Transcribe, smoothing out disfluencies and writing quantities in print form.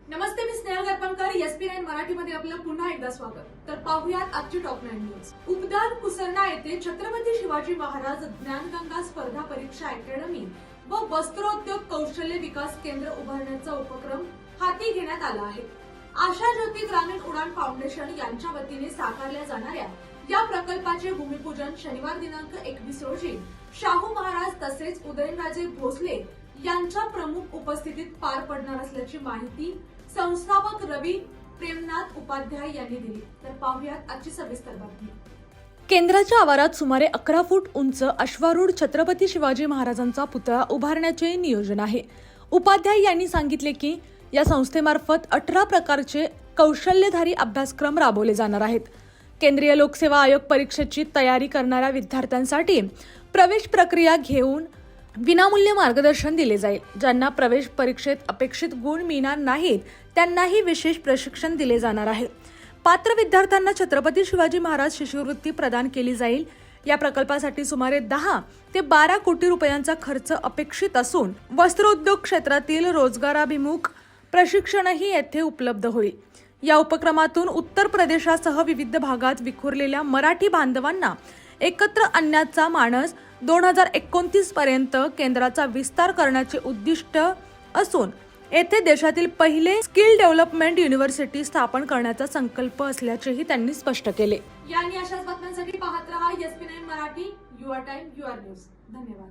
नमस्ते, मी Snehal गरपणकर. SP9 मराठीमध्ये आपलं पुन्हा एकदा स्वागत. तर पाहूयात आजची टॉप 9 न्यूज. उपदान कुसरणा येथे छत्रपती शिवाजी महाराज ज्ञानगंगा स्पर्धा परीक्षा अकॅडमी व वस्त्रोद्योग कौशल्य विकास केंद्र उभारण्याचा उपक्रम हाती घेण्यात आला आहे. आशा ज्योती ग्रामीण उडान फाउंडेशन यांच्या वतीने साकारल्या जाणाऱ्या या प्रकल्पाचे भूमिपूजन शनिवार दिनांक 21 रोजी शाहू महाराज तसेच उदयनराजे भोसले यांच्या प्रमुख उपस्थितीत पार पडणार असल्याची माहिती संस्थापक रवी प्रेमनाथ उपाध्याय यांनी दिली. तर पाहूयात आजची सविस्तर बातमी. केंद्राच्या आवारात सुमारे 11 फूट उंच अश्वारूढ छत्रपती शिवाजी महाराजांचा पुतळा उभारण्याचे नियोजन आहे. उपाध्याय यांनी सांगितले की या संस्थेमार्फत 18 प्रकारचे कौशल्यधारी अभ्यासक्रम राबवले जाणार आहेत. केंद्रीय लोकसेवा आयोग परीक्षेची तयारी करणाऱ्या विद्यार्थ्यांसाठी प्रवेश प्रक्रिया घेऊन विनामूल्य मार्गदर्शन दिले जाईल. ज्यांना प्रवेश परीक्षेत अपेक्षित गुण मिळणार नाहीत त्यांनाही विशेष प्रशिक्षण दिले जाणार आहे. पात्र विद्यार्थ्यांना छत्रपती शिवाजी महाराज शिष्यवृत्ती प्रदान केली जाईल. या प्रकल्पासाठी सुमारे 10 ते 12 कोटी रुपयांचा खर्च अपेक्षित असून वस्त्रोद्योग क्षेत्रातील रोजगाराभिमुख प्रशिक्षणही येथे उपलब्ध होईल. या उपक्रमातून उत्तर प्रदेशासह विविध भागात विखुरलेल्या मराठी बांधवांना एकत्र आणण्याचा मानस 2029 पर्यंत केंद्राचा विस्तार करण्याचे उद्दिष्ट असून येथे देशातील पहिले स्किल डेव्हलपमेंट युनिव्हर्सिटी स्थापन करण्याचा संकल्प असल्याचेही त्यांनी स्पष्ट केले. यांनी अशाच बातम्यांसाठी पाहत रहा SP9 Marathi. Your time your news. धन्यवाद.